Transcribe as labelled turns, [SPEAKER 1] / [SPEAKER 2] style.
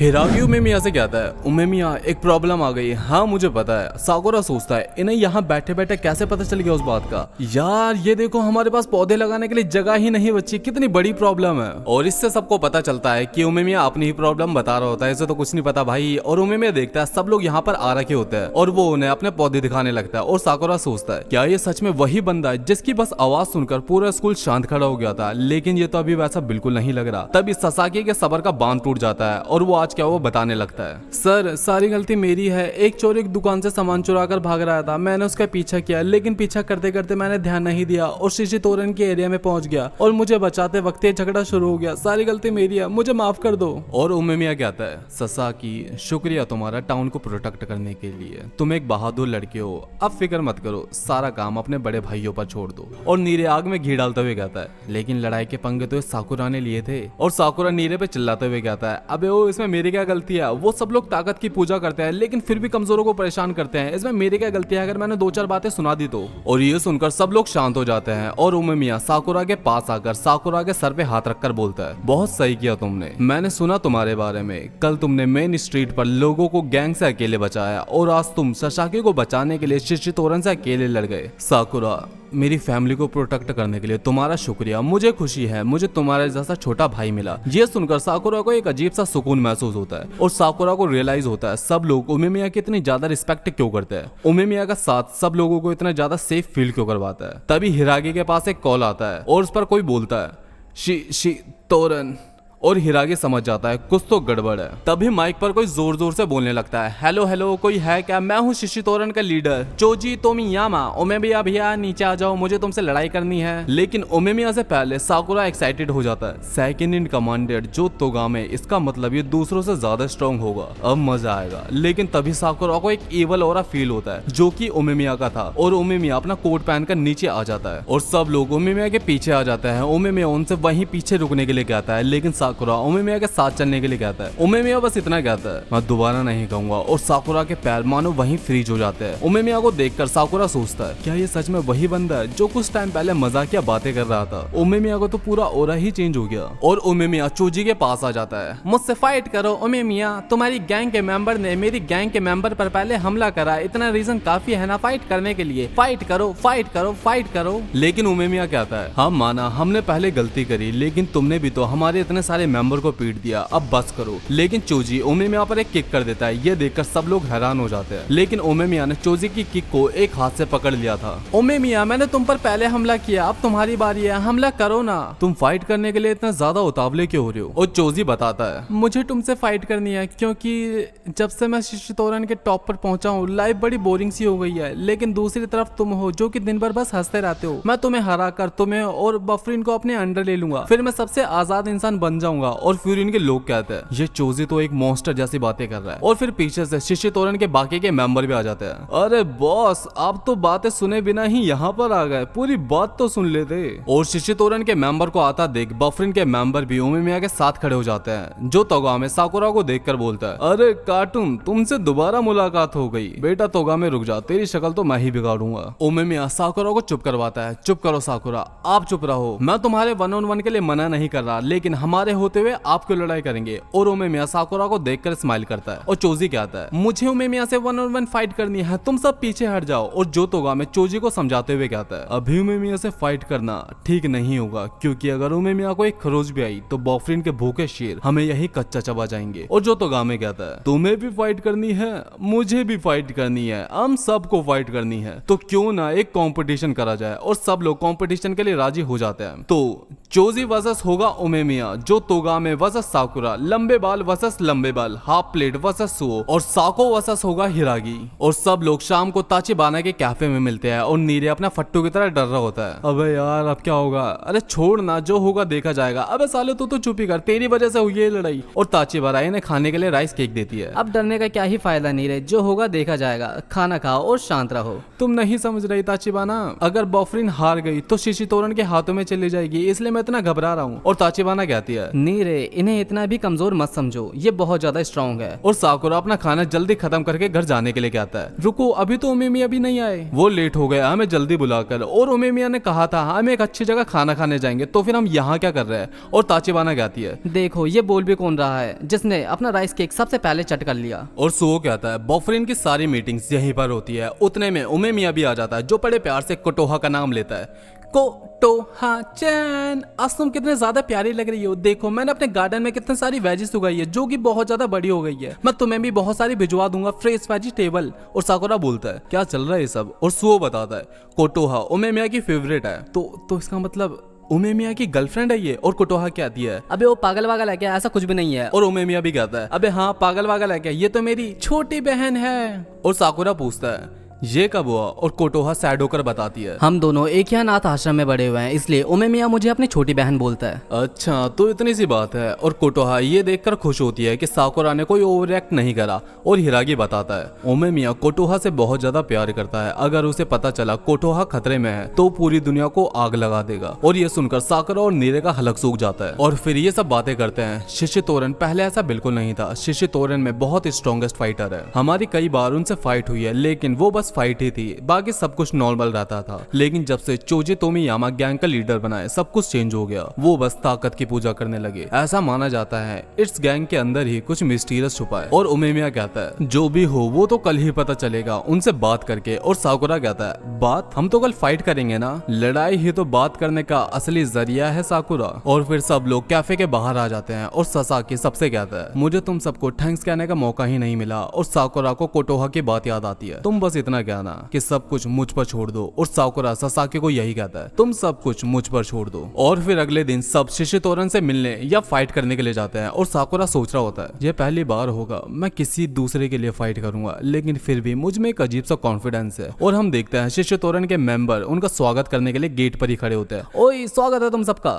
[SPEAKER 1] हिरागी उमेमिया से कहता है, उमेमिया एक प्रॉब्लम आ गई है। हाँ मुझे पता है। साकुरा सोचता है, इन्हें यहाँ बैठे बैठे कैसे पता चल गया उस बात का। यार ये देखो हमारे पास पौधे लगाने के लिए जगह ही नहीं बची, कितनी बड़ी प्रॉब्लम है। और इससे सबको पता चलता है कि उमेमिया अपनी ही प्रॉब्लम बता रहा होता है, इसे तो कुछ नहीं पता भाई। और उमेमिया देखता है सब लोग यहाँ पर आ रखे होते हैं और वो उन्हें अपने पौधे दिखाने लगता है। और साकुरा सोचता है, क्या ये सच में वही बंदा है जिसकी बस आवाज सुनकर पूरा स्कूल शांत खड़ा हो गया था। लेकिन ये तो अभी वैसा बिल्कुल नहीं लग रहा। तभी ससाकी के सबर का बांध टूट जाता है और वो आज क्या वो बताने लगता है, सर सारी गलती मेरी है। एक चोर एक दुकान से सामान चुरा कर भाग रहा था, मैंने उसका पीछा किया, लेकिन पीछा करते करते मैंने ध्यान नहीं दिया और शीशी तोरण के एरिया में पहुंच गया और मुझे बचाते वक्त ये झगड़ा शुरू हो गया। सारी गलती मेरी है, मुझे माफ कर दो। और उमेमिया कहता है, ससाकी शुक्रिया तुम्हारा टाउन को प्रोटेक्ट करने के लिए, तुम एक बहादुर लड़के हो। अब फिक्र मत करो, सारा काम अपने बड़े भाइयों पर छोड़ दो। और नीरे आग में घी डालते हुए कहता है, लेकिन लड़ाई के पंगे तो साकुरा ने लिए थे। और साकुरा नीरे पे चिल्लाते हुए कहता है, अबे ओ इसमें मेरी क्या गलती है। वो सब लोग ताकत की पूजा करते हैं लेकिन फिर भी कमजोरों को परेशान करते हैं, इसमें मेरी क्या गलती है अगर मैंने दो चार बातें सुना दी तो। और ये सुनकर सब लोग शांत हो जाते हैं और उमेमिया साकुरा के पास आकर साकुरा के सर पे हाथ रखकर बोलता है, बहुत सही किया तुमने, मैंने सुना तुम्हारे बारे में। कल तुमने मेन स्ट्रीट पर लोगों को गैंग से अकेले बचाया और आज तुम ससाकी को बचाने के लिए शीशी तोरण से अकेले लड़ गए। साकुरा मेरी फैमिली को प्रोटेक्ट करने के लिए तुम्हारा शुक्रिया, मुझे खुशी है मुझे तुम्हारे जैसा छोटा भाई मिला। ये सुनकर साकुरा को एक अजीब सा सुकून महसूस होता है और साकुरा को रियलाइज होता है सब लोग उमेमिया की इतनी ज्यादा रिस्पेक्ट क्यों करते हैं, उमेमिया का साथ सब लोगों को इतना ज्यादा सेफ फील क्यों करवाता है। तभी हिरागी के पास एक कॉल आता है और उस पर कोई बोलता है, शी तोरन। और हिरागी समझ जाता है कुछ तो गड़बड़ है। तभी माइक पर कोई जोर जोर से बोलने लगता है, हेलो हेलो कोई है क्या, मैं हूँ शीशी तोरण का लीडर चोजी तोमियामा। उमेमिया भैया नीचे आ जाओ, मुझे तुमसे लड़ाई करनी है। लेकिन उमेमिया से पहले साकुरा एक्साइटेड हो जाता है, सेकंड इन कमांडेड जो तोगामे, इसका मतलब ये दूसरों से ज्यादा स्ट्रॉन्ग होगा, अब मजा आएगा। लेकिन तभी साकुरा को एक ईवल ऑरा फील होता है जो कि उमेमिया का था और उमेमिया अपना कोट पहनकर नीचे आ जाता है और सब लोग उमेमिया के पीछे आ जाते हैं। उमेमिया उनसे वहीं पीछे रुकने के लिए कहता है लेकिन साकुरा उमेमिया के साथ चलने के लिए कहता है। उमेमिया बस इतना कहता है, मैं दोबारा नहीं कहूंगा। और साकुरा के पैर मानो वहीं फ्रीज हो जाते हैं। उमेमिया को देखकर साकुरा सोचता है, क्या ये सच में वही बंदा है जो कुछ टाइम पहले मजाकिया बातें कर रहा था। उमेमिया को तो पूरा ऑरा ही चेंज हो गया और उमेमिया चोजी के पास आ जाता है, मुझसे फाइट करो उमेमिया, तुम्हारी गैंग के मेंबर ने मेरी गैंग के मेंबर पर पहले हमला करा, इतना रीजन काफी है ना फाइट करने के लिए, फाइट करो फाइट करो फाइट करो। लेकिन उमेमिया कहता है, हाँ माना हमने पहले गलती करी, लेकिन तुमने भी तो हमारे इतने सारे मेंबर को पीट दिया, अब बस करो। लेकिन चोजी उमेमिया पर एक किक कर देता है, ये देखकर सब लोग हैरान हो जाते हैं। लेकिन उमेमिया ने चोजी की किक को एक हाथ से पकड़ लिया था। उमेमिया मैंने तुम पर पहले हमला किया, अब तुम्हारी बारी है, हमला करो ना, तुम फाइट करने के लिए इतना ज्यादा उतावले क्यों हो रहे हो। और चोजी बताता है, मुझे तुमसे फाइट करनी है क्योंकि जब से मैं शीशी तोरण के टॉप पर पहुंचा हूँ लाइफ बड़ी बोरिंग सी हो गई है। लेकिन दूसरी तरफ तुम हो जो कि दिन भर बस हंसते रहते हो। मैं तुम्हें हरा कर तुम्हें और बफरीन को अपने अंडर ले लूंगा, फिर मैं सबसे आजाद इंसान बन जाऊंगा। और फिर इनके लोग कहते हैं, ये चोजी तो एक मॉन्स्टर जैसी बातें कर रहा है। और फिर पीछे से शीशी तोरण के बाकी के मेंबर भी आ जाते हैं। अरे बॉस आप तो बातें सुने बिना ही यहाँ पर आ गए, पूरी बात तो सुन लेते। और शीशी तोरण के मेंबर को आता देख बफरीन के मेंबर भी उमेमिया के साथ खड़े हो जाते हैं, जो तोगामे साकुरा को देखकर बोलता है, अरे कार्टून तुमसे दोबारा मुलाकात हो गई, बेटा तोगामे रुक जा, तेरी शक्ल तो मैं ही बिगाड़ूंगा। उमेमिया साकुरा को चुप करवाता है, चुप करो साकुरा, आप चुप रहो, मैं तुम्हारे 1-on-1 के लिए मना नहीं कर रहा, लेकिन हमारे होते हुए आप क्यों लड़ाई करेंगे। और उमेमिया साकुरा को देखकर स्माइल करता है। और चोजी कहता है, मुझे उमेमिया से 1-on-1 फाइट करनी है, तुम सब पीछे हट जाओ। और जो तोगामे चोजी को समझाते हुए कहता है, अभी उमेमिया से फाइट करना ठीक नहीं होगा, क्योंकि अगर उमेमिया को एक खरोच भी आई तो बॉफरीन के भूखे शेर हमें यही कच्चा चबा जाएंगे। और जो तोगामे कहता है, तुम्हें भी फाइट करनी है, मुझे भी फाइट करनी है, हम सबको फाइट करनी है, तो क्यों ना एक कंपटीशन करा जाए। और सब लोग कंपटीशन के लिए राजी हो जाते हैं। तो चोजी वर्सेस होगा उमेमिया, जो तोगामे वर्सेस साकुरा, लंबे बाल वर्सेस लंबे बाल, हाफ प्लेट वर्सेस सुओ, और साको वर्सेस होगा हिरागी। और सब लोग शाम को ताचिबाना के कैफे में मिलते हैं और नीरे अपना फट्टू की तरह डर रहा होता है। अबे यार अब क्या होगा, अरे छोड़ ना, जो होगा देखा जाएगा। अबे साले तू तो चुप ही कर, तेरी वजह से हुई है लड़ाई। और ताचिबाना इन्हें खाने के लिए राइस केक देती है।
[SPEAKER 2] अब डरने का क्या ही फायदा नीरे, जो होगा देखा जाएगा, खाना खाओ और शांत रहो।
[SPEAKER 1] तुम नहीं समझ रही ताचिबाना, अगर बॉफरीन हार गई तो शीशी तोरण के हाथों में चली जाएगी, इसलिए मैं इतना घबरा रहा हूँ। और ताचिबाना कहती है,
[SPEAKER 2] नीरे, इन्हें इतना भी कमजोर मत समझो, ये बहुत ज्यादा स्ट्रांग है।
[SPEAKER 1] और साकुरा अपना खाना जल्दी खत्म करके घर जाने के लिए कहता है। रुको, अभी तो उमेमिया भी नहीं आए। वो लेट हो गया हमें जल्दी बुलाकर, और उमेमिया ने कहा था हम एक अच्छी जगह खाना खाने जाएंगे, तो फिर हम यहाँ क्या कर रहे हैं? और ताचिबाना कहती है,
[SPEAKER 2] देखो ये बोल भी कौन रहा है जिसने अपना राइस केक सबसे पहले चट कर लिया।
[SPEAKER 1] और सुओ कहता है बॉयफ्रेंड की सारी मीटिंग्स यहीं पर होती है। उतने में उमेमिया भी आ जाता है, जो बड़े प्यार से कोटोहा का नाम लेता है। कोटोहा चैन, आज तुम कितने ज्यादा प्यारी लग रही हो। देखो मैंने अपने गार्डन में कितनी सारी वेजिस उगाई है जो कि बहुत ज्यादा बड़ी हो गई है। मैं तुम्हें भी बहुत सारी भिजवा दूंगा, फ्रेश वेजिटेबल। और साकुरा बोलता है क्या चल रहा है ये सब? और सुओ बताता है कोटोहा उमेमिया की फेवरेट है। तो इसका मतलब उमेमिया की गर्लफ्रेंड है ये। और कोटोहा कहती है
[SPEAKER 2] अबे वो पागल वागल है क्या, ऐसा कुछ भी नहीं है।
[SPEAKER 1] और उमेमिया भी कहता है अबे हाँ पागल वागल है क्या, ये तो मेरी छोटी बहन है। और साकुरा पूछता है ये कब हुआ? और कोटोहा सैड होकर बताती है
[SPEAKER 2] हम दोनों एक ही अनाथ आश्रम में बड़े हुए हैं, इसलिए उमेमिया मुझे अपनी छोटी बहन बोलता है।
[SPEAKER 1] अच्छा तो इतनी सी बात है। और कोटोहा ये देखकर खुश होती है कि साकुरा ने कोई ओवर एक्ट नहीं करा। और हिरागी बताता है उमेमिया कोटोहा से बहुत ज्यादा प्यार करता है, अगर उसे पता चला कोटोहा खतरे में है तो पूरी दुनिया को आग लगा देगा। और ये सुनकर साकुरा और नीरे का हलक सूख जाता है। और फिर ये सब बातें करते हैं। शिशितोरन पहले ऐसा बिल्कुल नहीं था। शिशितोरन में बहुत स्ट्रॉन्गेस्ट फाइटर है, हमारी कई बार उनसे फाइट हुई है, लेकिन वो बस फाइट ही थी, बाकी सब कुछ नॉर्मल रहता था। लेकिन जब से चोजी तोमियामा गैंग का लीडर बनाए सब कुछ चेंज हो गया। वो बस ताकत की पूजा करने लगे। ऐसा माना जाता है इस गैंग के अंदर ही कुछ मिस्टीरियस छुपा है। और उमेमिया कहता है जो भी हो वो तो कल ही पता चलेगा उनसे बात करके। और साकुरा कहता है बात, हम तो कल फाइट करेंगे ना, लड़ाई ही तो बात करने का असली जरिया है साकुरा। और फिर सब लोग कैफे के बाहर आ जाते हैं। और ससाकी सबसे कहता है मुझे तुम सबको थैंक्स कहने का मौका ही नहीं मिला। और साकुरा को कोटोहा की बात याद आती है, तुम बस इतना कहना कि सब कुछ मुझ पर छोड़ दो। और साकुरा ससाकी को यही कहता है तुम सब कुछ मुझ पर छोड़ दो। और फिर अगले दिन सब शिशितोरन से मिलने या फाइट करने के लिए जाते हैं। और साकुरा सोच रहा होता है ये पहली बार होगा मैं किसी दूसरे के लिए फाइट करूंगा, लेकिन फिर भी मुझ में एक अजीब सा कॉन्फिडेंस है। और हम देखते हैं शिशितोरन के मेंबर उनका स्वागत करने के लिए गेट पर ही खड़े होते हैं।
[SPEAKER 2] ओए स्वागत है तुम सबका।